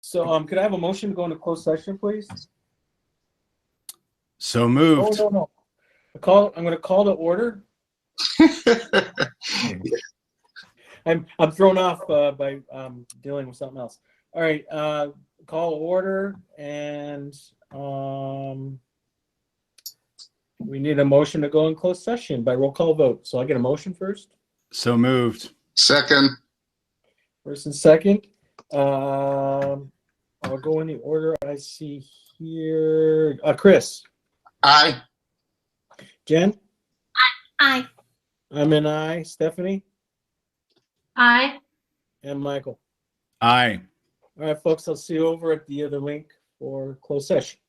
So, could I have a motion to go into closed session, please? So Oh, moved. no. I'm going to call to order. I'm thrown off by dealing with something else. All right, call to order, and we need a motion to go in closed session by roll call vote. So I get a motion first. So moved. Second. First and second. I'll go in the order I see here. Chris. Aye. Jen. Aye. I'm an aye. Stephanie. Aye. And Michael. Aye. All right, folks, I'll see you over at the other link for closed session.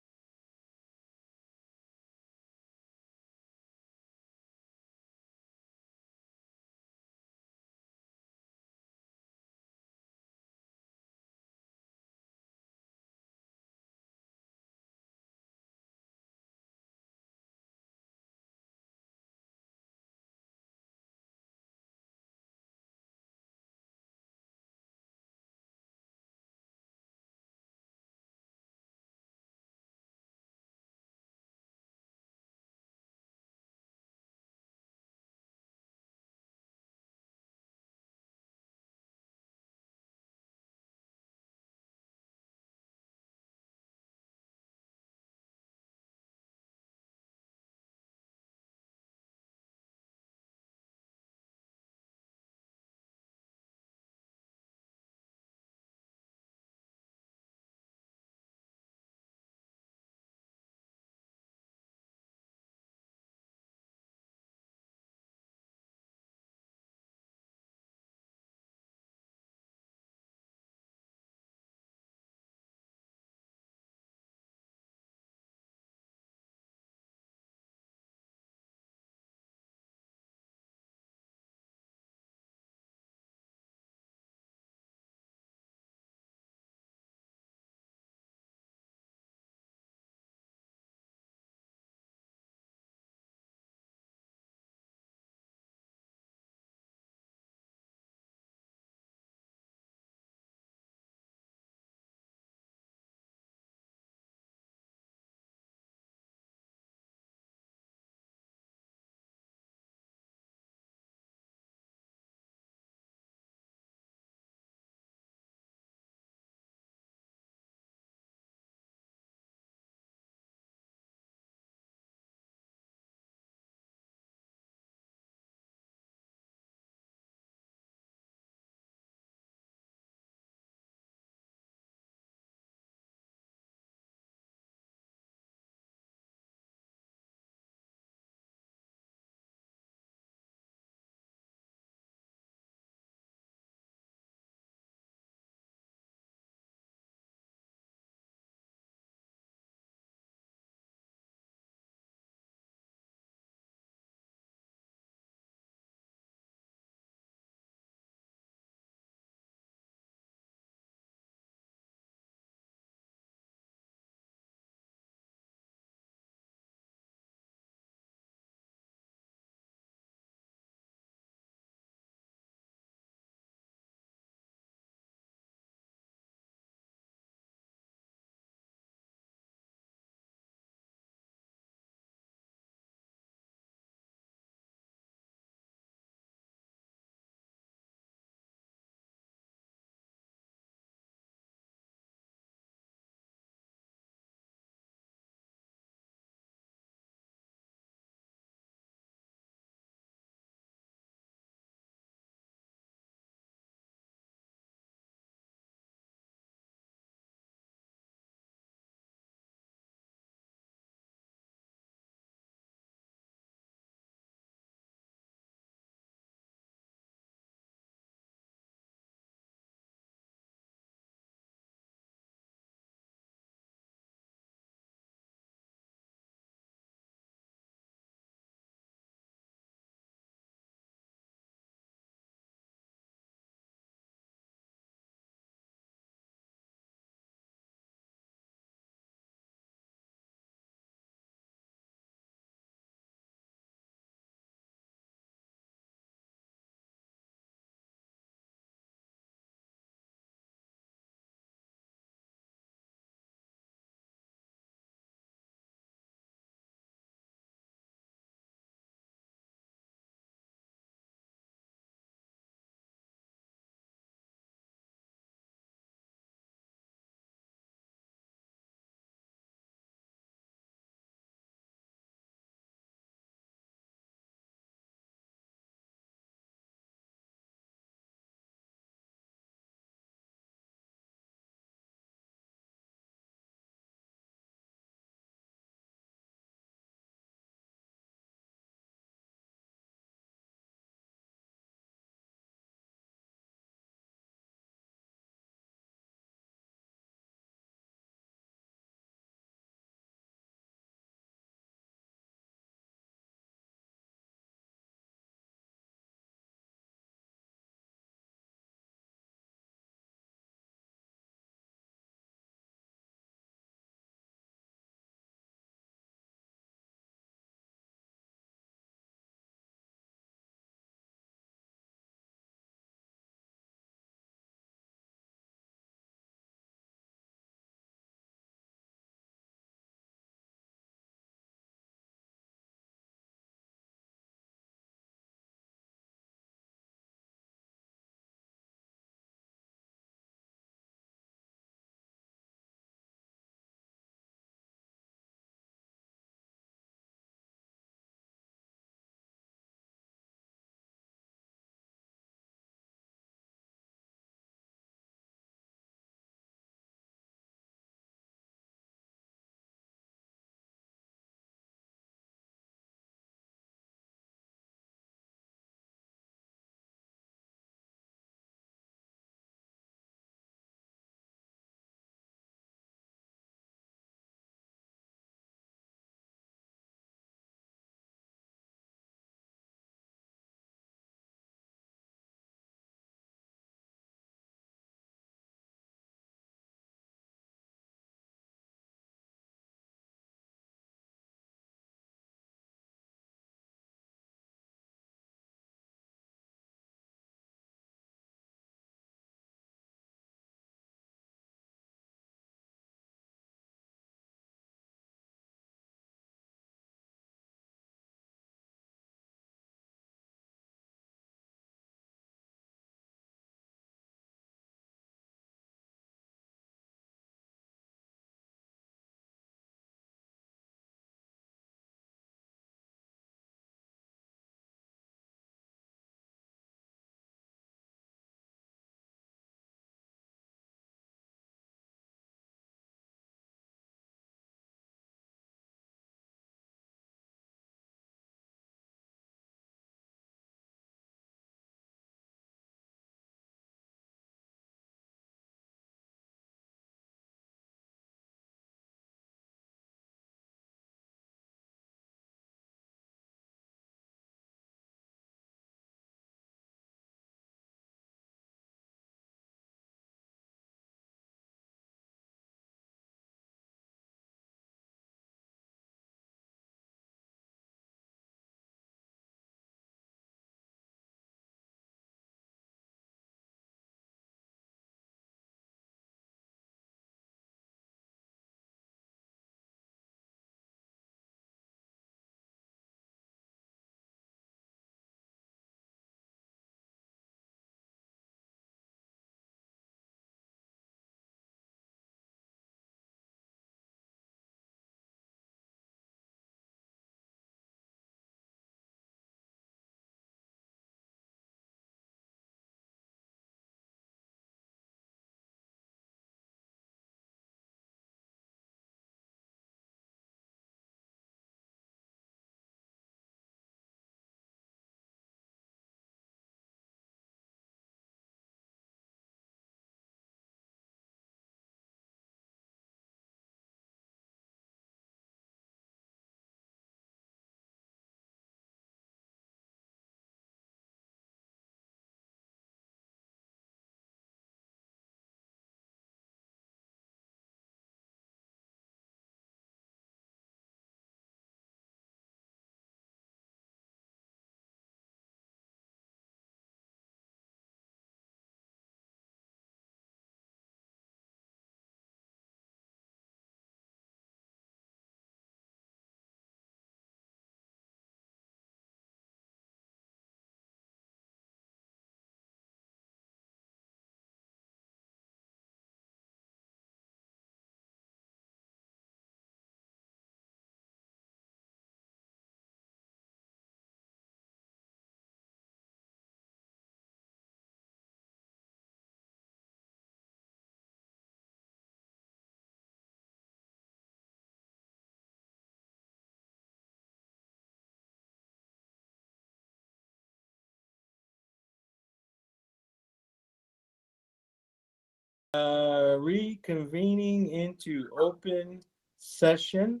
Reconvening into open session.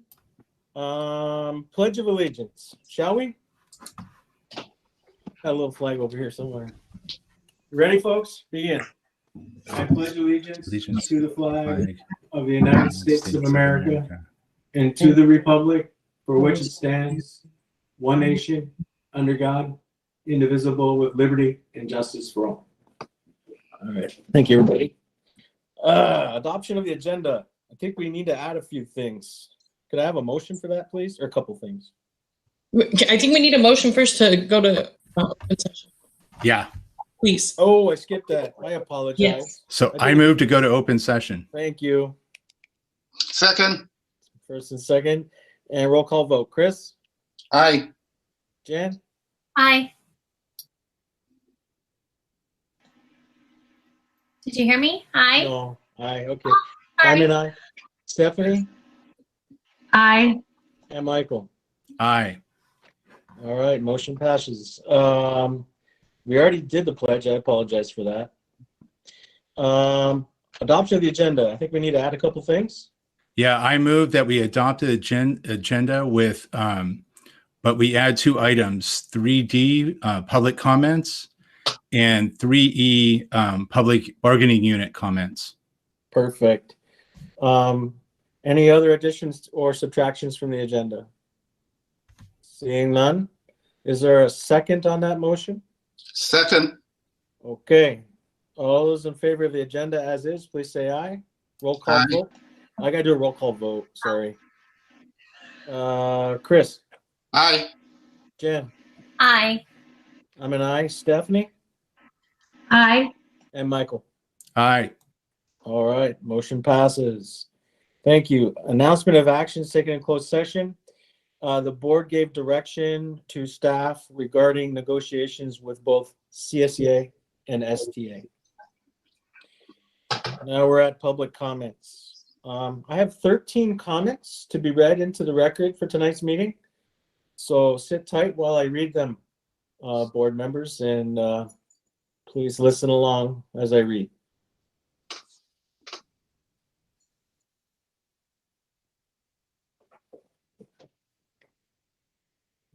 Pledge of Allegiance, shall we? Got a little flag over here somewhere. Ready, folks? Begin. I pledge allegiance to the flag of the United States of America and to the republic for which it stands, one nation, under God, indivisible, with liberty and justice for all. All right. Thank you, everybody. Adoption of the agenda. I think we need to add a few things. Could I have a motion for that, please? Or a couple things? I think we need a motion first to go to open session, Yeah. please. Oh, I skipped that. I apologize. Yes. So I move to go to open session. Thank you. Second. First and second. And roll call vote. Chris? Aye. Jen? Aye. Did you hear me? Aye. No. Aye. Okay. Aye. I'm an aye. Stephanie? Aye. And Michael? Aye. All right. Motion passes. We already did the pledge. I apologize for that. Adoption of the agenda. I think we need to add a couple things. Yeah, I move that we adopt the agenda with, but we add 2 items, 3D public comments and 3E public bargaining unit comments. Perfect. Any other additions or subtractions from the agenda? Seeing none. Is there a second on that motion? Second. Okay. All those in favor of the agenda as is, please say aye. Roll call Aye. vote. I gotta do a roll call vote. Sorry. Chris, Aye. Jen, Aye. I'm an aye. Stephanie, Aye. and Michael. Aye. All right. Motion passes. Thank you. Announcement of actions taken in closed session. The board gave direction to staff regarding negotiations with both CSEA and STA. Now we're at public comments. I have 13 comments to be read into the record for tonight's meeting. So sit tight while I read them, board members, and please listen along as I read.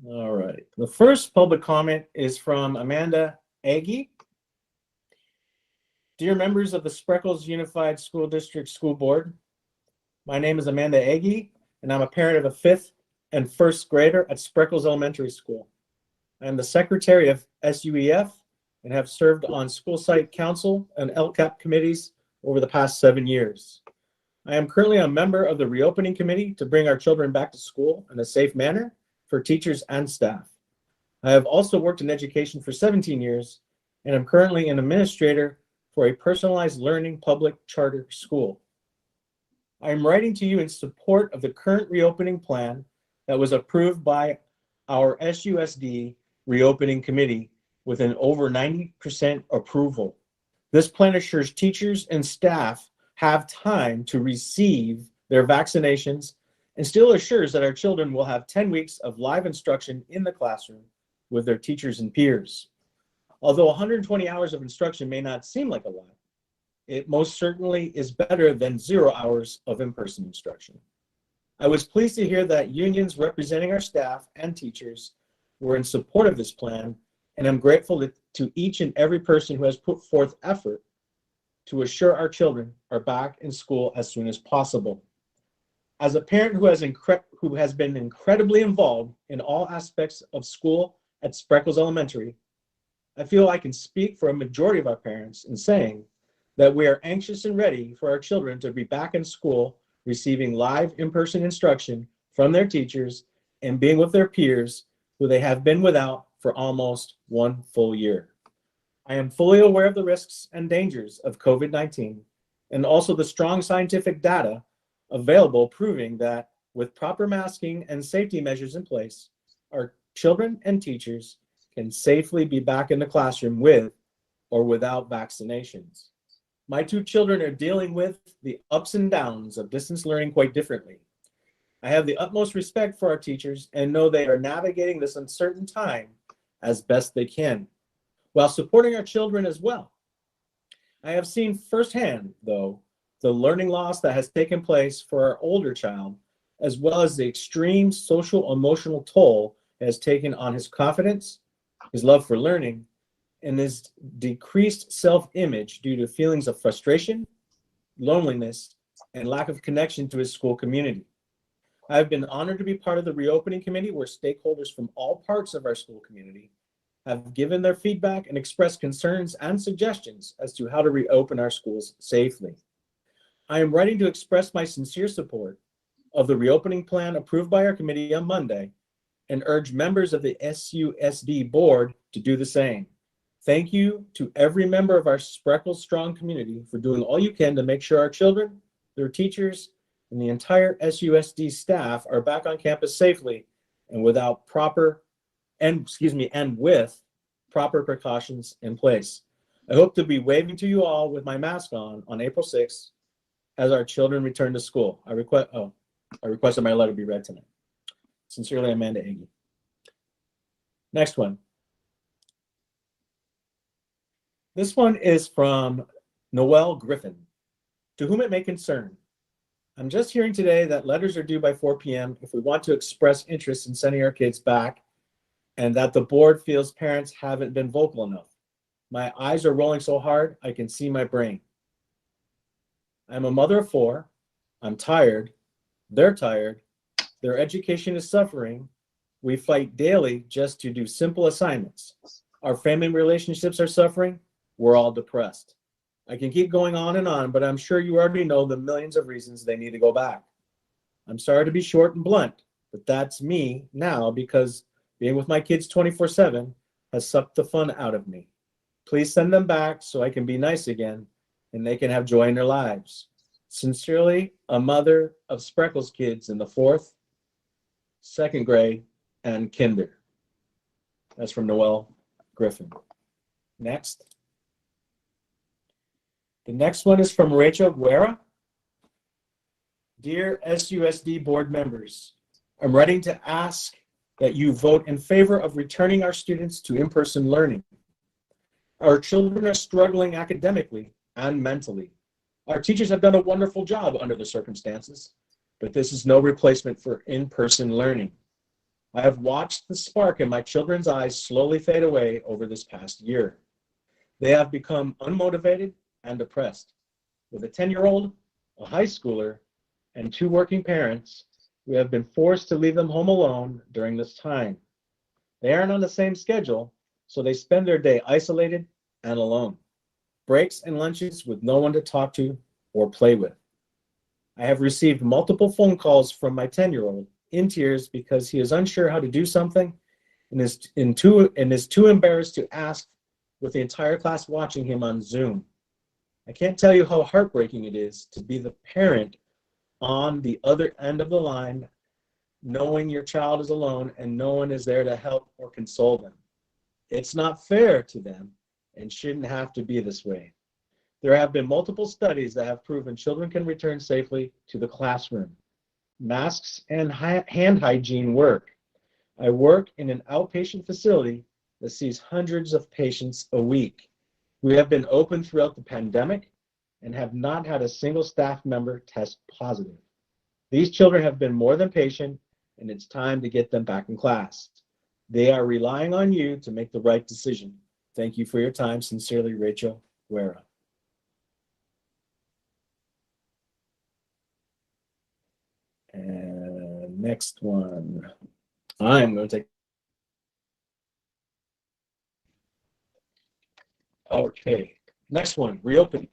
All right. The first public comment is from Amanda Agee. Dear members of the Spreckels Unified School District School Board, my name is Amanda Agee, and I'm a parent of a 5th and 1st grader at Spreckels Elementary School. I am the secretary of SUEF and have served on school site council and LCAP committees over the past 7 years. I am currently a member of the reopening committee to bring our children back to school in a safe manner for teachers and staff. I have also worked in education for 17 years and am currently an administrator for a personalized learning public charter school. I am writing to you in support of the current reopening plan that was approved by our SUSD reopening committee with an over 90% approval. This plan assures teachers and staff have time to receive their vaccinations and still assures that our children will have 10 weeks of live instruction in the classroom with their teachers and peers. Although 120 hours of instruction may not seem like a lot, it most certainly is better than 0 hours of in-person instruction. I was pleased to hear that unions representing our staff and teachers were in support of this plan, and I'm grateful to each and every person who has put forth effort to assure our children are back in school as soon as possible. As a parent who has been incredibly involved in all aspects of school at Spreckels Elementary, I feel I can speak for a majority of our parents in saying that we are anxious and ready for our children to be back in school, receiving live in-person instruction from their teachers and being with their peers who they have been without for almost 1 full year. I am fully aware of the risks and dangers of COVID-19 and also the strong scientific data available proving that with proper masking and safety measures in place, our children and teachers can safely be back in the classroom with or without vaccinations. My 2 children are dealing with the ups and downs of distance learning quite differently. I have the utmost respect for our teachers and know they are navigating this uncertain time as best they can, while supporting our children as well. I have seen firsthand, though, the learning loss that has taken place for our older child, as well as the extreme social emotional toll it has taken on his confidence, his love for learning, and his decreased self-image due to feelings of frustration, loneliness, and lack of connection to his school community. I have been honored to be part of the reopening committee where stakeholders from all parts of our school community have given their feedback and expressed concerns and suggestions as to how to reopen our schools safely. I am writing to express my sincere support of the reopening plan approved by our committee on Monday and urge members of the SUSD board to do the same. Thank you to every member of our Spreckels Strong community for doing all you can to make sure our children, their teachers, and the entire SUSD staff are back on campus safely and with proper precautions in place. I hope to be waving to you all with my mask on April 6th as our children return to school. I requested my letter be read tonight. Sincerely, Amanda Agee. Next one. This one is from Noelle Griffin. To whom it may concern, I'm just hearing today that letters are due by 4 p.m. if we want to express interest in sending our kids back, and that the board feels parents haven't been vocal enough. My eyes are rolling so hard, I can see my brain. I'm a mother of 4. I'm tired. They're tired. Their education is suffering. We fight daily just to do simple assignments. Our family relationships are suffering. We're all depressed. I can keep going on, but I'm sure you already know the millions of reasons they need to go back. I'm sorry to be short and blunt, but that's me now because being with my kids 24/7 has sucked the fun out of me. Please send them back so I can be nice again and they can have joy in their lives. Sincerely, a mother of Spreckels kids in the 4th, 2nd grade, and kinder. That's from Noelle Griffin. Next. The next one is from Rachel Guerra. Dear SUSD board members, I'm writing to ask that you vote in favor of returning our students to in-person learning. Our children are struggling academically and mentally. Our teachers have done a wonderful job under the circumstances, but this is no replacement for in-person learning. I have watched the spark in my children's eyes slowly fade away over this past year. They have become unmotivated and depressed. With a 10-year-old, a high schooler, and 2 working parents, we have been forced to leave them home alone during this time. They aren't on the same schedule, so they spend their day isolated and alone. Breaks and lunches with no one to talk to or play with. I have received multiple phone calls from my 10-year-old in tears because he is unsure how to do something and is too embarrassed to ask with the entire class watching him on Zoom. I can't tell you how heartbreaking it is to be the parent on the other end of the line, knowing your child is alone and no one is there to help or console them. It's not fair to them and shouldn't have to be this way. There have been multiple studies that have proven children can return safely to the classroom. Masks and hand hygiene work. I work in an outpatient facility that sees hundreds of patients a week. We have been open throughout the pandemic and have not had a single staff member test positive. These children have been more than patient, and it's time to get them back in class. They are relying on you to make the right decision. Thank you for your time. Sincerely, Rachel Guerra. And next one, I'm going to take. Okay, next one, reopening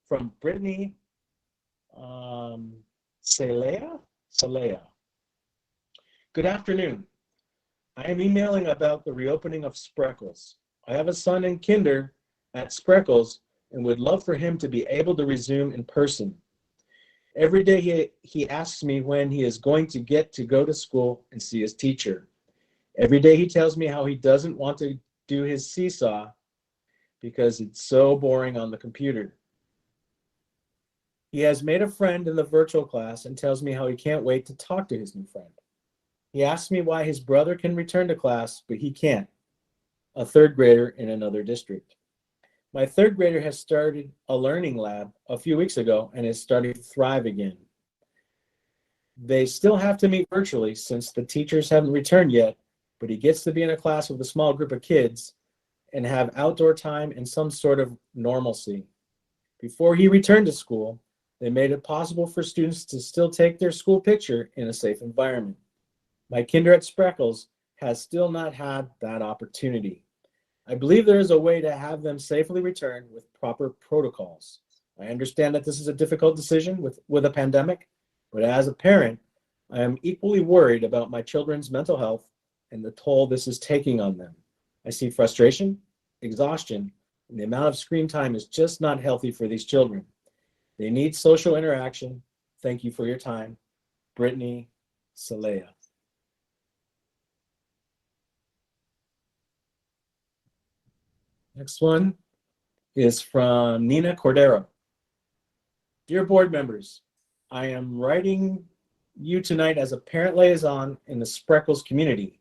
from Brittany Salea. Good afternoon. I am emailing about the reopening of Spreckels. I have a son in kinder at Spreckels and would love for him to be able to resume in person. Every day he asks me when he is going to get to go to school and see his teacher. Every day he tells me how he doesn't want to do his seesaw because it's so boring on the computer. He has made a friend in the virtual class and tells me how he can't wait to talk to his new friend. He asks me why his brother can return to class, but he can't, a 3rd grader in another district. My third grader has started a learning lab a few weeks ago and is starting to thrive again. They still have to meet virtually since the teachers haven't returned yet, but he gets to be in a class with a small group of kids and have outdoor time and some sort of normalcy. Before he returned to school, they made it possible for students to still take their school picture in a safe environment. My kinder at Spreckels has still not had that opportunity. I believe there is a way to have them safely return with proper protocols. I understand that this is a difficult decision with a pandemic, but as a parent, I am equally worried about my children's mental health and the toll this is taking on them. I see frustration, exhaustion, and the amount of screen time is just not healthy for these children. They need social interaction. Thank you for your time. Brittany Salea. Next one is from Nina Cordero. Dear board members, I am writing you tonight as a parent liaison in the Spreckels community.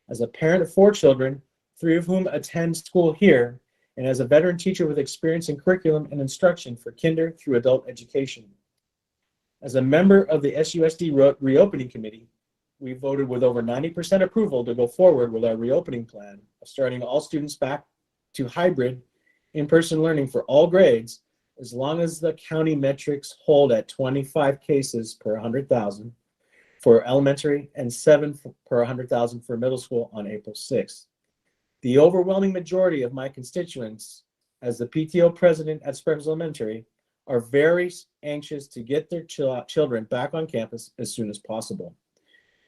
As a parent of 4 children, 3 of whom attend school here, and as a veteran teacher with experience in curriculum and instruction for kinder through adult education. As a member of the SUSD reopening committee, we voted with over 90% approval to go forward with our reopening plan of starting all students back to hybrid in-person learning for all grades, as long as the county metrics hold at 25 cases per 100,000 for elementary and 7 per 100,000 for middle school on April 6th. The overwhelming majority of my constituents, as the PTO president at Spreckels Elementary, are very anxious to get their children back on campus as soon as possible.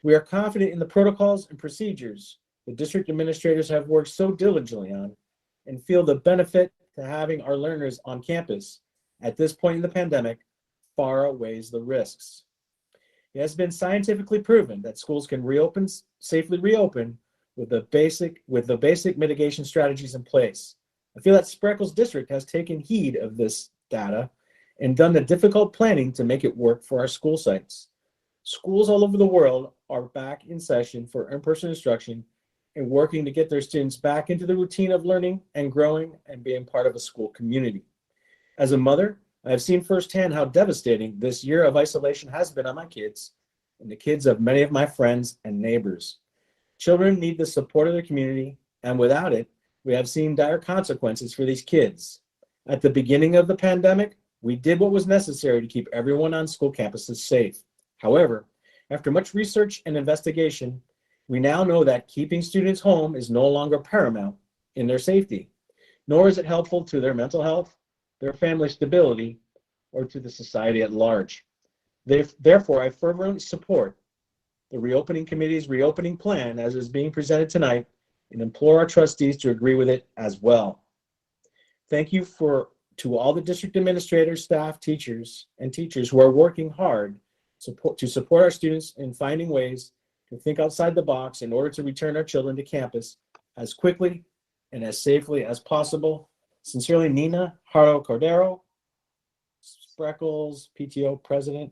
We are confident in the protocols and procedures the district administrators have worked so diligently on and feel the benefit to having our learners on campus at this point in the pandemic far outweighs the risks. It has been scientifically proven that schools can safely reopen with the basic mitigation strategies in place. I feel that Spreckels District has taken heed of this data and done the difficult planning to make it work for our school sites. Schools all over the world are back in session for in-person instruction and working to get their students back into the routine of learning and growing and being part of a school community. As a mother, I have seen firsthand how devastating this year of isolation has been on my kids and the kids of many of my friends and neighbors. Children need the support of their community, and without it, we have seen dire consequences for these kids. At the beginning of the pandemic, we did what was necessary to keep everyone on school campuses safe. However, after much research and investigation, we now know that keeping students home is no longer paramount in their safety, nor is it helpful to their mental health, their family stability, or to the society at large. Therefore, I fervently support the reopening committee's reopening plan as is being presented tonight and implore our trustees to agree with it as well. Thank you to all the district administrators, staff, teachers who are working hard to support our students in finding ways to think outside the box in order to return our children to campus as quickly and as safely as possible. Sincerely, Nina Haro Cordero, Spreckels PTO President,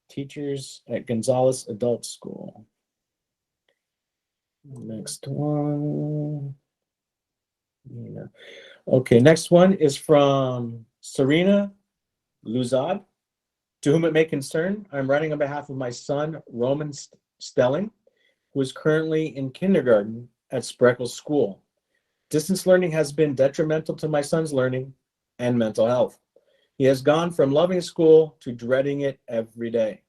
teachers at Gonzales Adult School. Next one. Nina. Okay, next one is from Serena Luzad. To whom it may concern, I'm writing on behalf of my son, Roman Stelling, who is currently in kindergarten at Spreckels School. Distance learning has been detrimental to my son's learning and mental health. He has gone from loving school to dreading it every day.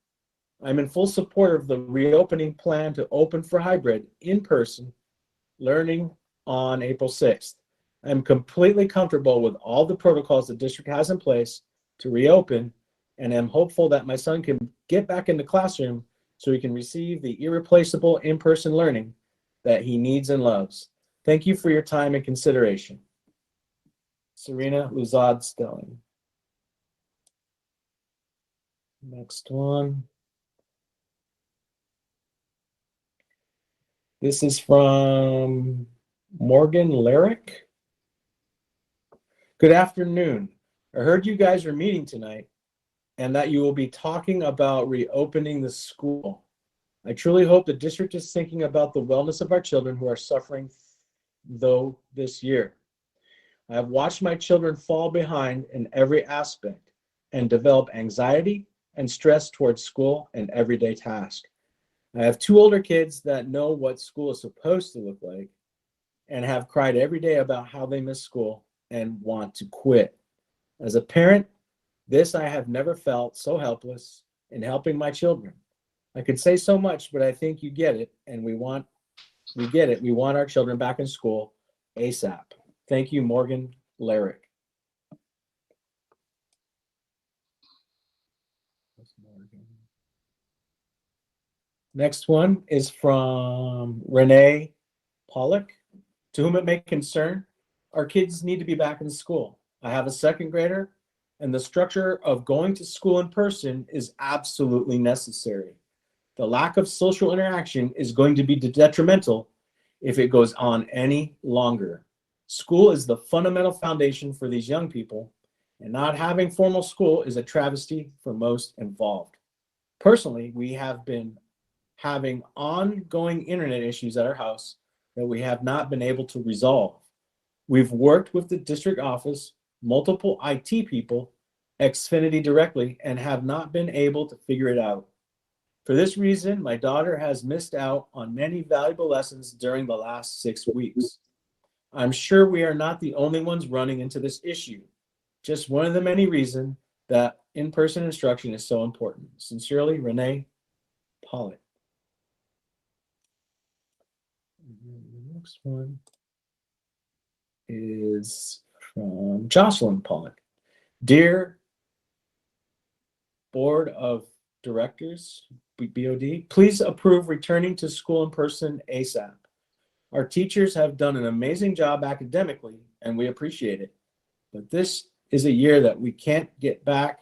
I'm in full support of the reopening plan to open for hybrid in-person learning on April 6th. I'm completely comfortable with all the protocols the district has in place to reopen, and am hopeful that my son can get back in the classroom so he can receive the irreplaceable in-person learning that he needs and loves. Thank you for your time and consideration. Serena Luzad Stelling. Next one. This is from Morgan Lyric. Good afternoon. I heard you guys are meeting tonight and that you will be talking about reopening the school. I truly hope the district is thinking about the wellness of our children who are suffering though this year. I have watched my children fall behind in every aspect and develop anxiety and stress towards school and everyday tasks. I have two older kids that know what school is supposed to look like and have cried every day about how they miss school and want to quit. As a parent, I have never felt so helpless in helping my children. I could say so much, but I think you get it, and we get it. We want our children back in school ASAP. Thank you, Morgan Larrick. Next one is from Renee Pollock. To whom it may concern, our kids need to be back in school. I have a second grader, and the structure of going to school in person is absolutely necessary. The lack of social interaction is going to be detrimental if it goes on any longer. School is the fundamental foundation for these young people, and not having formal school is a travesty for most involved. Personally, we have been having ongoing internet issues at our house that we have not been able to resolve. We've worked with the district office, multiple IT people, Xfinity directly, and have not been able to figure it out. For this reason, my daughter has missed out on many valuable lessons during the last 6 weeks. I'm sure we are not the only ones running into this issue. Just one of the many reasons that in-person instruction is so important. Sincerely, Renee Pollitt. The next one is from Jocelyn Pollock. Dear Board of Directors, BOD, please approve returning to school in person ASAP. Our teachers have done an amazing job academically, and we appreciate it. But this is a year that we can't get back,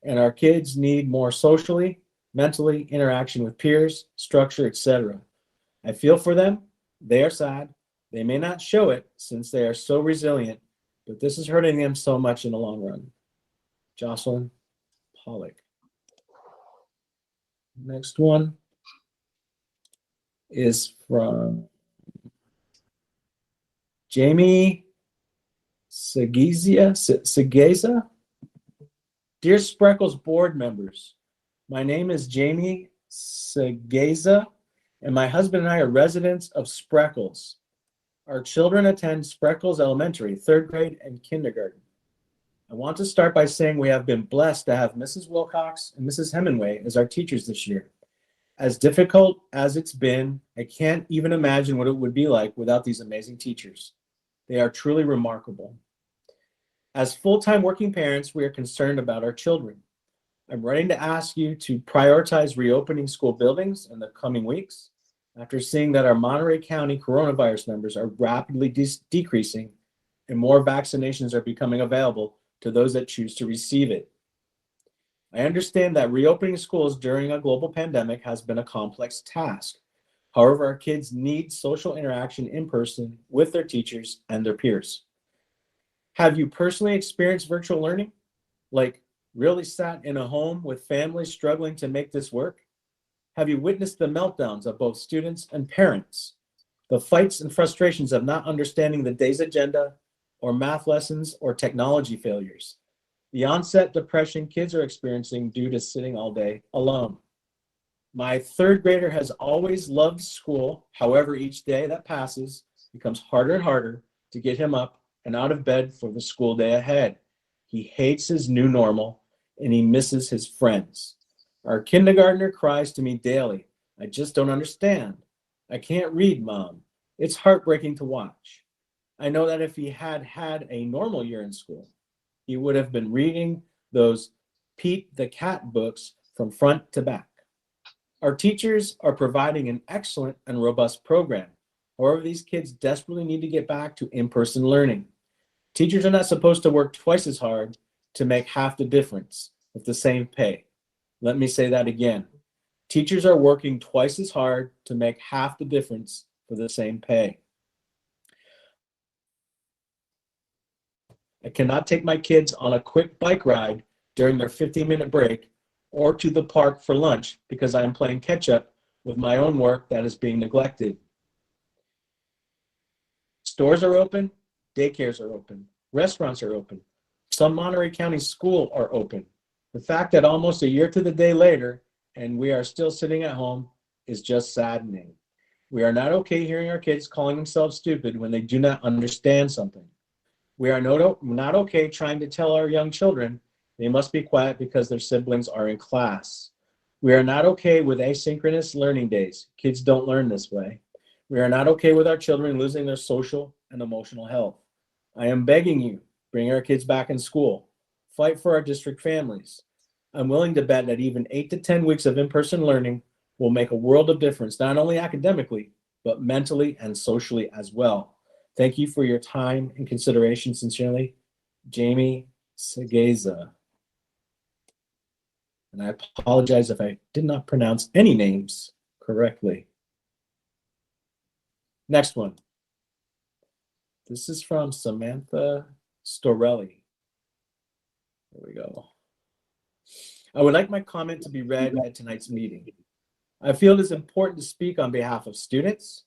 and our kids need more socially, mentally, interaction with peers, structure, etc. I feel for them. They are sad. They may not show it since they are so resilient, but this is hurting them so much in the long run. Jocelyn Pollock. Next one is from Jamie Segeza. Dear Spreckels board members, my name is Jamie Segeza, and my husband and I are residents of Spreckels. Our children attend Spreckels Elementary, 3rd grade and kindergarten. I want to start by saying we have been blessed to have Mrs. Wilcox and Mrs. Hemingway as our teachers this year. As difficult as it's been, I can't even imagine what it would be like without these amazing teachers. They are truly remarkable. As full-time working parents, we are concerned about our children. I'm writing to ask you to prioritize reopening school buildings in the coming weeks after seeing that our Monterey County coronavirus numbers are rapidly decreasing and more vaccinations are becoming available to those that choose to receive it. I understand that reopening schools during a global pandemic has been a complex task. However, our kids need social interaction in person with their teachers and their peers. Have you personally experienced virtual learning? Like really sat in a home with families struggling to make this work? Have you witnessed the meltdowns of both students and parents? The fights and frustrations of not understanding the day's agenda or math lessons or technology failures? The onset depression kids are experiencing due to sitting all day alone. My 3rd grader has always loved school. However, each day that passes becomes harder and harder to get him up and out of bed for the school day ahead. He hates his new normal and he misses his friends. Our kindergartner cries to me daily. I just don't understand. I can't read, Mom. It's heartbreaking to watch. I know that if he had had a normal year in school, he would have been reading those Pete the Cat books from front to back. Our teachers are providing an excellent and robust program. However, these kids desperately need to get back to in-person learning. Teachers are not supposed to work twice as hard to make half the difference with the same pay. Let me say that again. Teachers are working twice as hard to make half the difference for the same pay. I cannot take my kids on a quick bike ride during their 15-minute break or to the park for lunch because I am playing catch up with my own work that is being neglected. Stores are open, daycares are open. restaurants are open. Some Monterey County schools are open. The fact that almost a year to the day later, and we are still sitting at home is just saddening. We are not okay hearing our kids calling themselves stupid when they do not understand something. We are not okay trying to tell our young children they must be quiet because their siblings are in class. We are not okay with asynchronous learning days. Kids don't learn this way. We are not okay with our children losing their social and emotional health. I am begging you, bring our kids back in school. Fight for our district families. I'm willing to bet that even 8 to 10 weeks of in-person learning will make a world of difference, not only academically, but mentally and socially as well. Thank you for your time and consideration. Sincerely, Jamie Segeza. And I apologize if I did not pronounce any names correctly. Next one. This is from Samantha Storelli. There we go. I would like my comment to be read at tonight's meeting. I feel it is important to speak on behalf of students.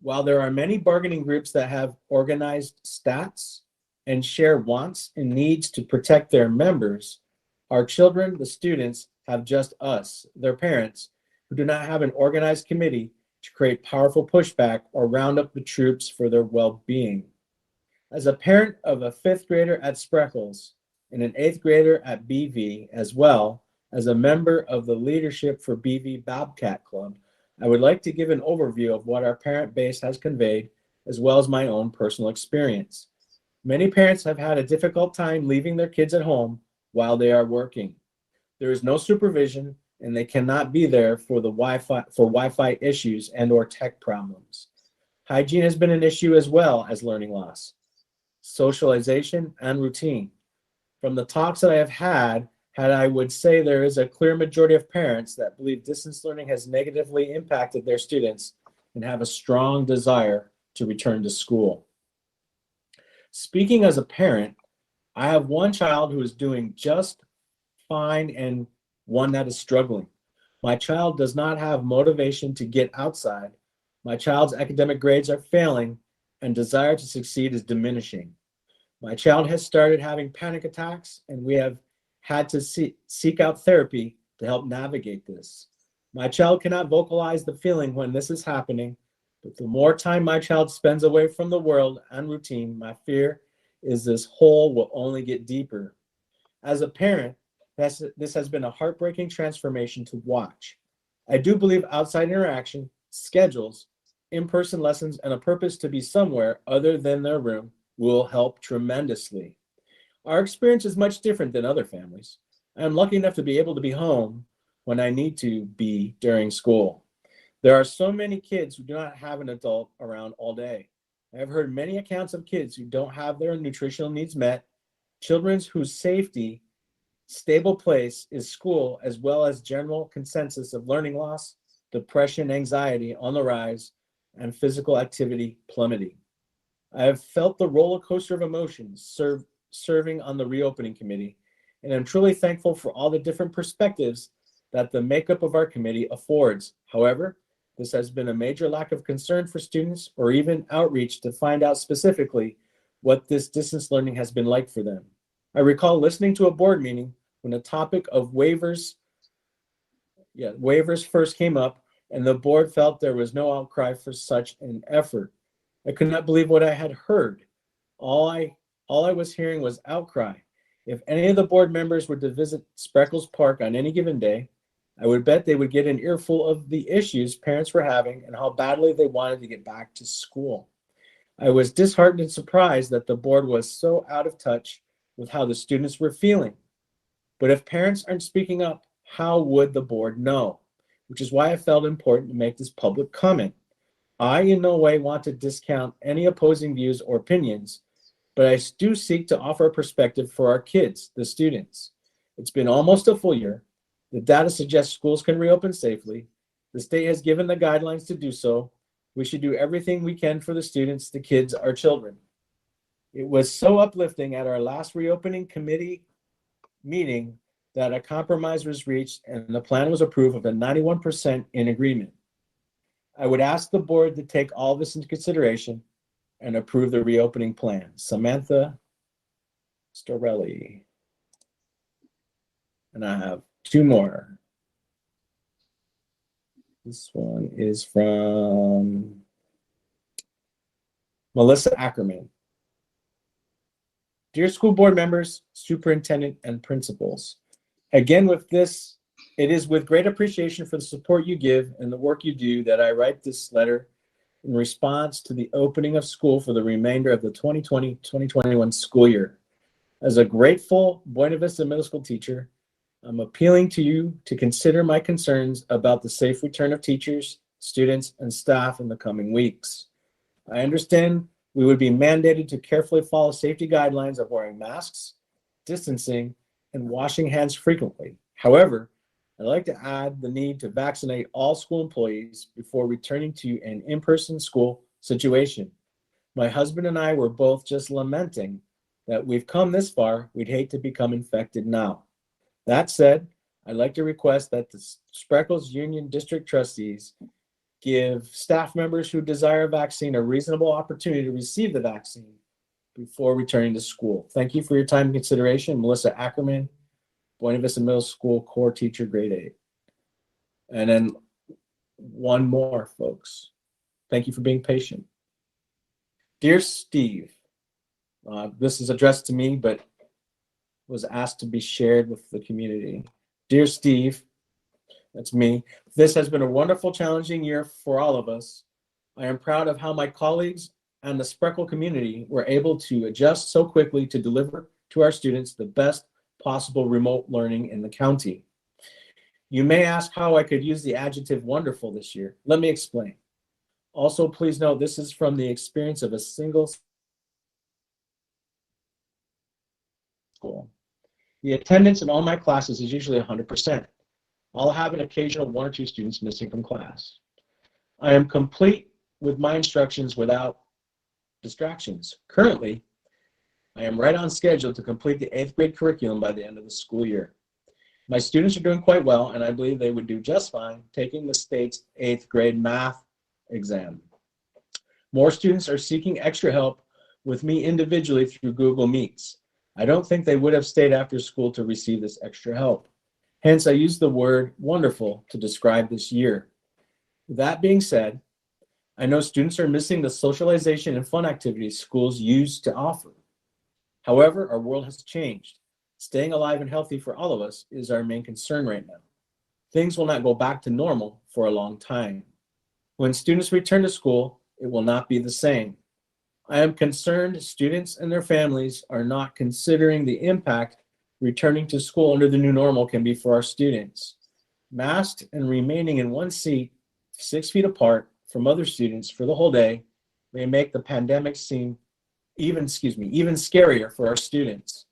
While there are many bargaining groups that have organized stats and share wants and needs to protect their members, our children, the students, have just us, their parents, who do not have an organized committee to create powerful pushback or round up the troops for their well-being. As a parent of a 5th grader at Spreckels and an 8th grader at BV, as well as a member of the leadership for BV Bobcat Club, I would like to give an overview of what our parent base has conveyed, as well as my own personal experience. Many parents have had a difficult time leaving their kids at home while they are working. There is no supervision, and they cannot be there for the Wi-Fi issues and or tech problems. Hygiene has been an issue as well as learning loss, socialization, and routine. From the talks that I have had, I would say there is a clear majority of parents that believe distance learning has negatively impacted their students and have a strong desire to return to school. Speaking as a parent, I have one child who is doing just fine and one that is struggling. My child does not have motivation to get outside. My child's academic grades are failing and desire to succeed is diminishing. My child has started having panic attacks, and we have had to seek out therapy to help navigate this. My child cannot vocalize the feeling when this is happening, but the more time my child spends away from the world and routine, my fear is this hole will only get deeper. As a parent, this has been a heartbreaking transformation to watch. I do believe outside interaction, schedules, in-person lessons, and a purpose to be somewhere other than their room will help tremendously. Our experience is much different than other families. I am lucky enough to be able to be home when I need to be during school. There are so many kids who do not have an adult around all day. I have heard many accounts of kids who don't have their nutritional needs met, children whose safety, stable place is school, as well as general consensus of learning loss, depression, anxiety on the rise, and physical activity plummeting. I have felt the roller coaster of emotions serving on the reopening committee, and I'm truly thankful for all the different perspectives that the makeup of our committee affords. However, this has been a major lack of concern for students or even outreach to find out specifically what this distance learning has been like for them. I recall listening to a board meeting when the topic of waivers first came up, and the board felt there was no outcry for such an effort. I could not believe what I had heard. All I was hearing was outcry. If any of the board members were to visit Spreckels Park on any given day, I would bet they would get an earful of the issues parents were having and how badly they wanted to get back to school. I was disheartened and surprised that the board was so out of touch with how the students were feeling. But if parents aren't speaking up, how would the board know? Which is why I felt important to make this public comment. I in no way want to discount any opposing views or opinions, but I do seek to offer a perspective for our kids, the students. It's been almost a full year. The data suggests schools can reopen safely. The state has given the guidelines to do so. We should do everything we can for the students, the kids, our children. It was so uplifting at our last reopening committee meeting that a compromise was reached and the plan was approved with a 91% in agreement. I would ask the board to take all this into consideration and approve the reopening plan. Samantha Storelli. And I have two more. This one is from Melissa Ackerman. Dear school board members, superintendent, and principals, again with this, it is with great appreciation for the support you give and the work you do that I write this letter in response to the opening of school for the remainder of the 2020-2021 school year. As a grateful Buena Vista Middle School teacher, I'm appealing to you to consider my concerns about the safe return of teachers, students, and staff in the coming weeks. I understand we would be mandated to carefully follow safety guidelines of wearing masks, distancing, and washing hands frequently. However, I'd like to add the need to vaccinate all school employees before returning to an in-person school situation. My husband and I were both just lamenting that we've come this far, we'd hate to become infected now. That said, I'd like to request that the Spreckels Union District Trustees give staff members who desire a vaccine a reasonable opportunity to receive the vaccine before returning to school. Thank you for your time and consideration. Melissa Ackerman, Buena Vista Middle School core teacher, grade 8. And then one more, folks. Thank you for being patient. Dear Steve, this is addressed to me, but was asked to be shared with the community. Dear Steve, that's me. This has been a wonderful, challenging year for all of us. I am proud of how my colleagues and the Spreckle community were able to adjust so quickly to deliver to our students the best possible remote learning in the county. You may ask how I could use the adjective wonderful this year. Let me explain. Also, please note this is from the experience of a single school. The attendance in all my classes is usually 100%. I'll have an occasional 1 or 2 students missing from class. I am complete with my instructions without distractions. Currently, I am right on schedule to complete the 8th grade curriculum by the end of the school year. My students are doing quite well, and I believe they would do just fine taking the state's 8th grade math exam. More students are seeking extra help with me individually through Google Meets. I don't think they would have stayed after school to receive this extra help. Hence, I use the word wonderful to describe this year. That being said, I know students are missing the socialization and fun activities schools used to offer. However, our world has changed. Staying alive and healthy for all of us is our main concern right now. Things will not go back to normal for a long time. When students return to school, it will not be the same. I am concerned students and their families are not considering the impact returning to school under the new normal can be for our students. Masked and remaining in one seat 6 feet apart from other students for the whole day may make the pandemic seem even scarier for our students.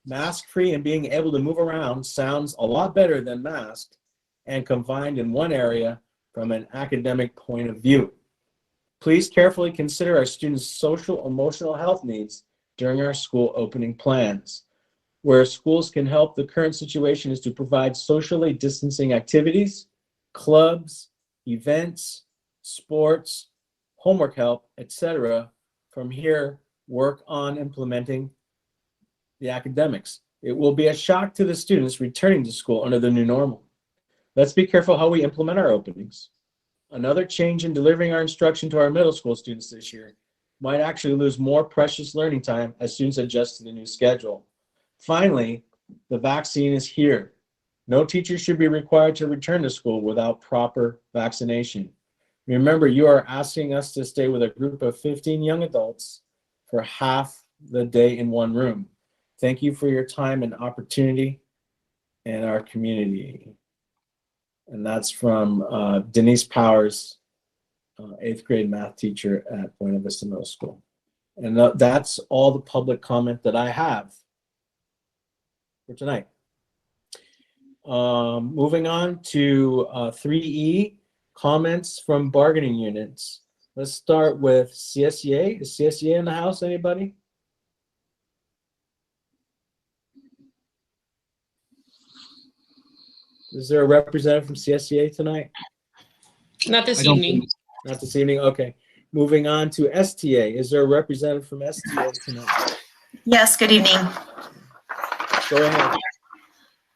Mask-free and being able to move around sounds a lot better than masked and confined in one area from an academic point of view. Please carefully consider our students' social emotional health needs during our school opening plans. Where schools can help the current situation is to provide socially distancing activities, clubs, events, sports, homework help, etc. From here, work on implementing the academics. It will be a shock to the students returning to school under the new normal. Let's be careful how we implement our openings. Another change in delivering our instruction to our middle school students this year might actually lose more precious learning time as students adjust to the new schedule. Finally, the vaccine is here. No teacher should be required to return to school without proper vaccination. Remember, you are asking us to stay with a group of 15 young adults for half the day in one room. Thank you for your time and opportunity in our community. And that's from Denise Powers, 8th grade math teacher at Buena Vista Middle School. And that's all the public comment that I have for tonight. Moving on to 3E, comments from bargaining units. Let's start with CSEA. Is CSEA in the house, anybody? Is there a representative from CSEA tonight? Not this evening. Not this evening, okay. Moving on to STA. Is there a representative from STA tonight? Yes, good evening. Go ahead.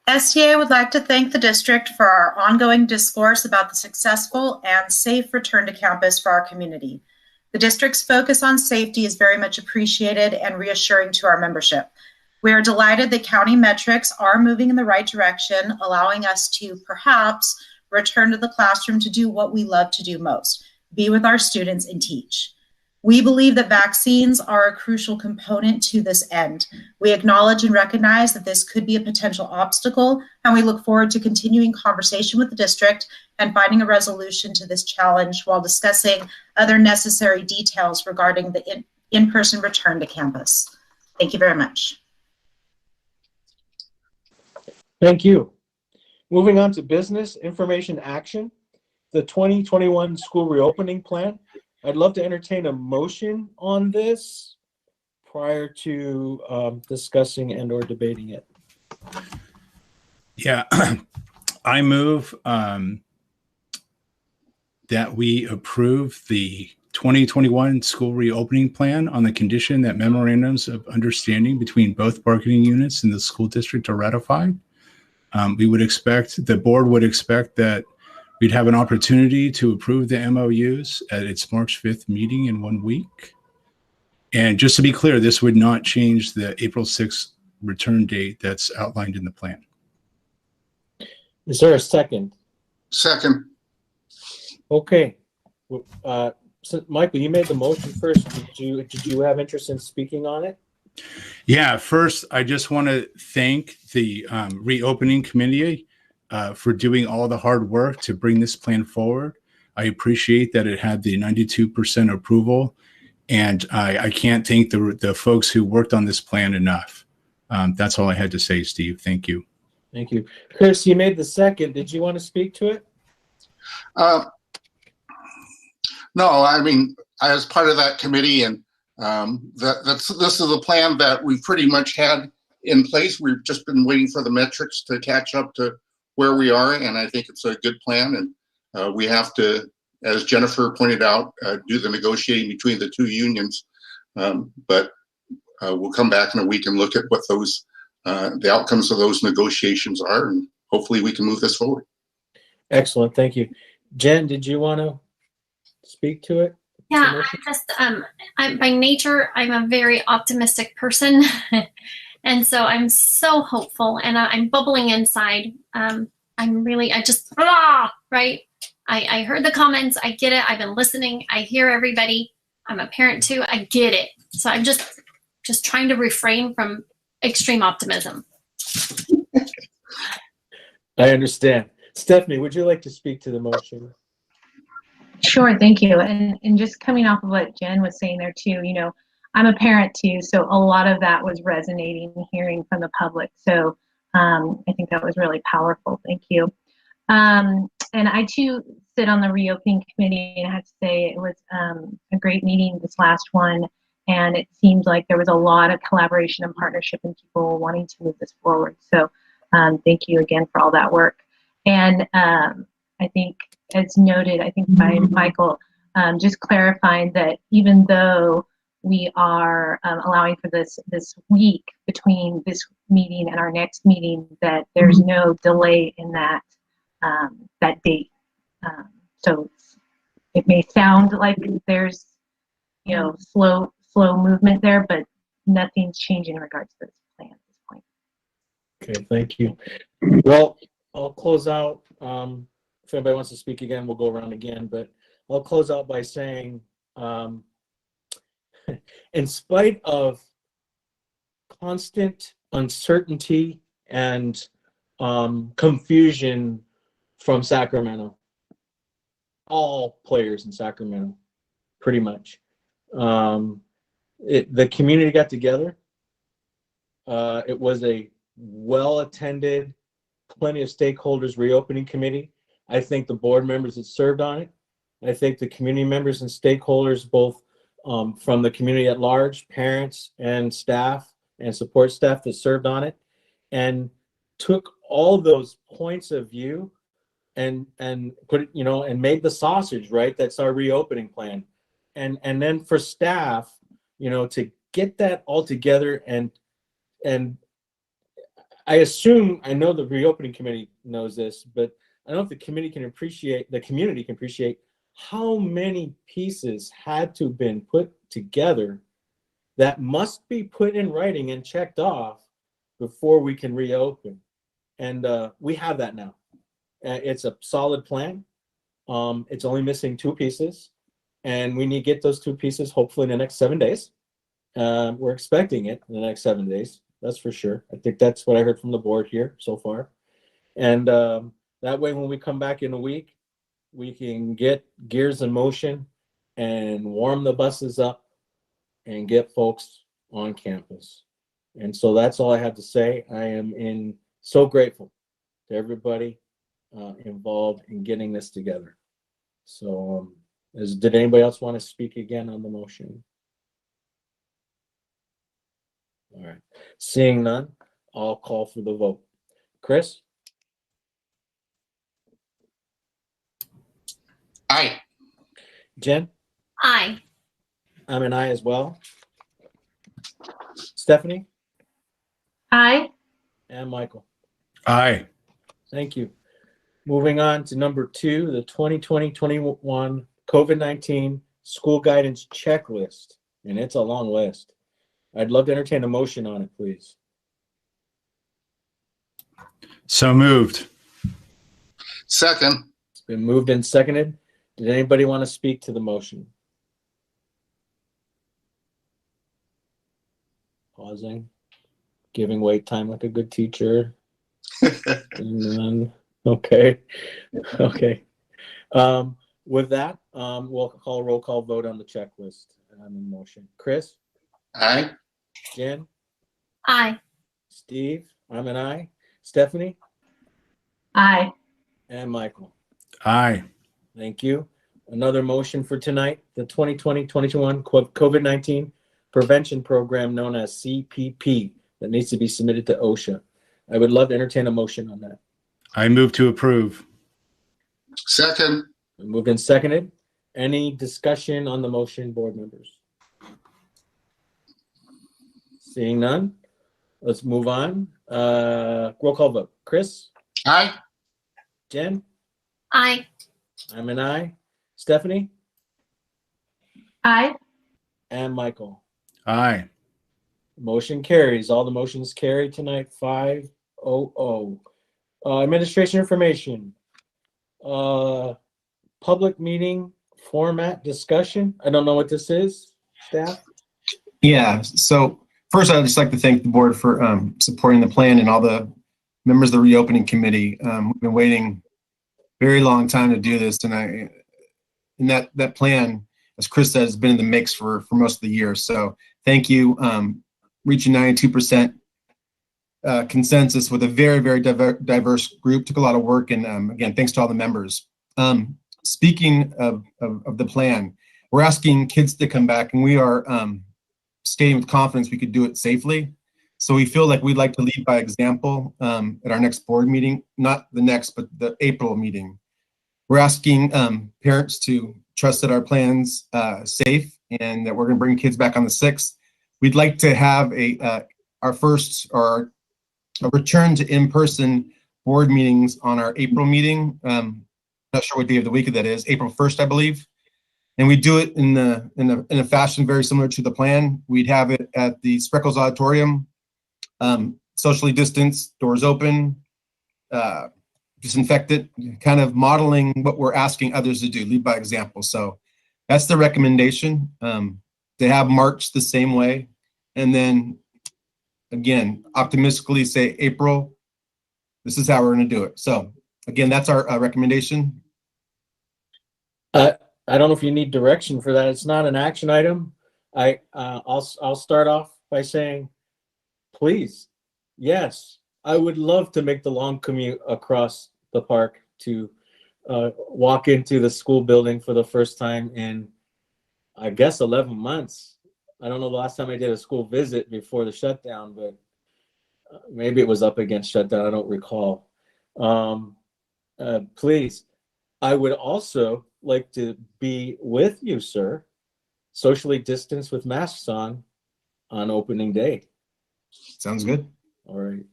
STA would like to thank the district for our ongoing discourse about the successful and safe return to campus for our community. The district's focus on safety is very much appreciated and reassuring to our membership. We are delighted that county metrics are moving in the right direction, allowing us to perhaps return to the classroom to do what we love to do most, be with our students and teach. We believe that vaccines are a crucial component to this end. We acknowledge and recognize that this could be a potential obstacle, and we look forward to continuing conversation with the district and finding a resolution to this challenge while discussing other necessary details regarding the in-person return to campus. Thank you very much. Thank you. Moving on to business information action, the 2021 school reopening plan. I'd love to entertain a motion on this prior to discussing and or debating it. Yeah, I move that we approve the 2021 school reopening plan on the condition that memorandums of understanding between both bargaining units and the school district are ratified. The board would expect that we'd have an opportunity to approve the MOUs at its March 5th meeting in 1 week. And just to be clear, this would not change the April 6th return date that's outlined in the plan. Is there a second? Second. Okay. So Michael, you made the motion first. Did you have interest in speaking on it? Yeah, first, I just want to thank the reopening committee for doing all the hard work to bring this plan forward. I appreciate that it had the 92% approval, and I can't thank the folks who worked on this plan enough. That's all I had to say, Steve. Thank you. Thank you. Chris, you made the second. Did you want to speak to it? No, I mean, I was part of that committee, and this is a plan that we've pretty much had in place. We've just been waiting for the metrics to catch up to where we are, and I think it's a good plan. And we have to, as Jennifer pointed out, do the negotiating between the two unions. But we'll come back in a week and look at what those the outcomes of those negotiations are, and hopefully we can move this forward. Excellent. Thank you. Jen, did you want to speak to it? Yeah, by nature, I'm a very optimistic person. And so I'm so hopeful and I'm bubbling inside. Right? I heard the comments. I get it. I've been listening. I hear everybody. I'm a parent too. I get it. So I'm just trying to refrain from extreme optimism. I understand. Stephanie, would you like to speak to the motion? Sure, thank you. And just coming off of what Jen was saying there too, you know, I'm a parent too, so a lot of that was resonating, hearing from the public. So I think that was really powerful. Thank you. And I too sit on the reopening committee, and I have to say it was a great meeting, this last one. And it seemed like there was a lot of collaboration and partnership and people wanting to move this forward. So thank you again for all that work. And I think, as noted, I think by Michael, just clarifying that even though we are allowing for this week between this meeting and our next meeting, that there's no delay in that that date. So it may sound like there's, you know, slow movement there, but nothing's changing in regards to this plan at this point. Okay, thank you. Well, I'll close out. If anybody wants to speak again, we'll go around again, but I'll close out by saying, in spite of constant uncertainty and confusion from Sacramento, all players in Sacramento, pretty much, the community got together. It was a well-attended, plenty of stakeholders reopening committee. I think the board members that served on it. I think the community members and stakeholders, both from the community at large, parents and staff and support staff that served on it, and took all those points of view and put it, you know, and made the sausage, right? That's our reopening plan. And then for staff, you know, to get that all together and I assume, I know the reopening committee knows this, but I don't know if the community can appreciate how many pieces had to have been put together that must be put in writing and checked off before we can reopen. And we have that now. It's a solid plan. It's only missing 2 pieces, and we need to get those 2 pieces hopefully in the next 7 days. We're expecting it in the next 7 days. That's for sure. I think that's what I heard from the board here so far. And that way, when we come back in a week, we can get gears in motion and warm the buses up and get folks on campus. And so that's all I have to say. I am so grateful to everybody involved in getting this together. So did anybody else want to speak again on the motion? All right, seeing none, I'll call for the vote. Chris? Aye. Jen? Aye. I'm an aye as well. Stephanie? Aye. And Michael? Aye. Thank you. Moving on to number 2, the 2020-21 COVID-19 school guidance checklist, and it's a long list. I'd love to entertain a motion on it, please. So moved. Second. It's been moved and seconded. Did anybody want to speak to the motion? Pausing, giving wait time like a good teacher. And then, okay. With that, we'll call a roll call vote on the checklist on the motion. Chris? Aye. Jen? Aye. Steve? I'm an aye. Stephanie? Aye. And Michael? Aye. Thank you. Another motion for tonight, the 2020-21 COVID-19 prevention program known as CPP that needs to be submitted to OSHA. I would love to entertain a motion on that. I move to approve. Second. Moved and seconded. Any discussion on the motion, board members? Seeing none, let's move on. Roll call vote. Chris? Aye. Jen? Aye. I'm an aye. Stephanie? Aye. And Michael? Aye. Motion carries. All the motions carried tonight, 5-0. Administration information. Public meeting format discussion. I don't know what this is, staff. Yeah, so first I'd just like to thank the board for supporting the plan and all the members of the reopening committee. We've been waiting a very long time to do this, and that plan, as Chris said, has been in the mix for most of the year. So thank you. Reaching 92% consensus with a very, very diverse group took a lot of work, and again, thanks to all the members. Speaking of the plan, we're asking kids to come back, and we are stating with confidence we could do it safely. So we feel like we'd like to lead by example at our next board meeting, not the next, but the April meeting. We're asking parents to trust that our plan's safe and that we're going to bring kids back on the 6th. We'd like to have our first or a return to in-person board meetings on our April meeting. Not sure what day of the week that is, April 1st, I believe. And we do it in a fashion very similar to the plan. We'd have it at the Spreckels Auditorium, socially distanced, doors open, disinfected, kind of modeling what we're asking others to do, lead by example. So that's the recommendation, to have March the same way. And then again, optimistically say April, this is how we're going to do it. So again, that's our recommendation. I don't know if you need direction for that. It's not an action item. I'll start off by saying, please, yes, I would love to make the long commute across the park to walk into the school building for the first time in, I guess, 11 months. I don't know the last time I did a school visit before the shutdown, but maybe it was up against shutdown. I don't recall. Please, I would also like to be with you, sir, socially distanced with masks on opening day. Sounds good. All right.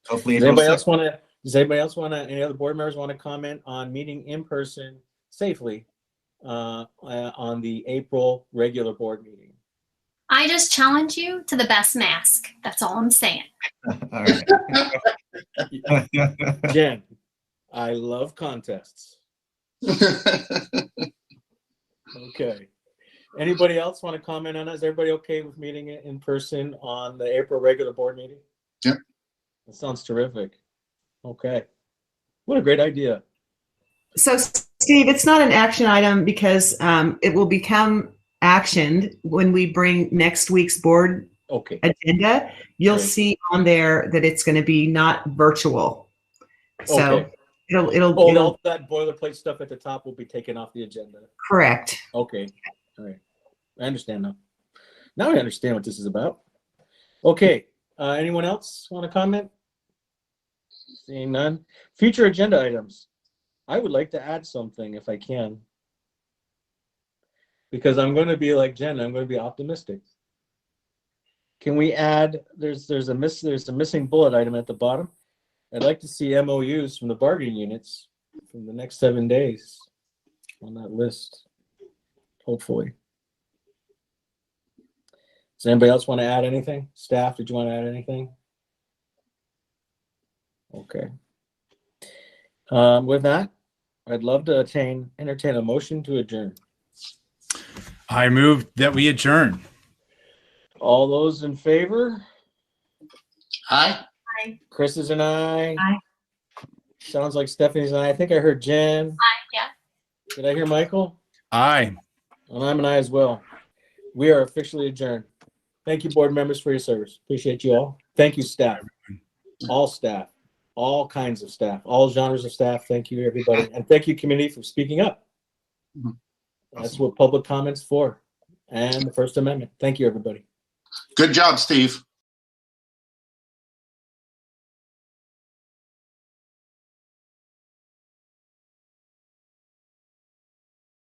Hopefully, Does April anybody 6th. else want to? Does anybody else want to? Any other board members want to comment on meeting in person safely on the April regular board meeting? I just challenge you to the best mask. That's all I'm saying. All right. Jen, I love contests. Okay. Anybody else want to comment on that? Is everybody okay with meeting it in person on the April regular board meeting? Yep. That sounds terrific. Okay. What a great idea. So, Steve, it's not an action item because it will become actioned when we bring next week's board Okay. agenda. You'll Great. see on there that it's going to be not virtual. So Okay. it'll All that boilerplate stuff at the top will be taken off the agenda. correct. Okay. All right. I understand now. Now I understand what this is about. Okay. Anyone else want to comment? Seeing none. Future agenda items. I would like to add something if I can. Because I'm going to be like Jen, I'm going to be optimistic. Can we add, there's a missing bullet item at the bottom. I'd like to see MOUs from the bargaining units from the next 7 days on that list, hopefully. Does anybody else want to add anything? Staff, did you want to add anything? Okay. With that, I'd love to entertain a motion to adjourn. I move that we adjourn. All those in favor? Hi. Chris is an aye. Aye. Sounds like Stephanie's an aye. I think I heard Jen. Yeah. Did I hear Michael? Aye. And I'm an aye as well. We are officially adjourned. Thank you, board members, for your service. Appreciate you all. Thank you, staff. All staff. All kinds of staff. All genres of staff. Thank you, everybody. And thank you, community, for speaking up. That's what public comment's for. And the First Amendment. Thank you, everybody. Good job, Steve.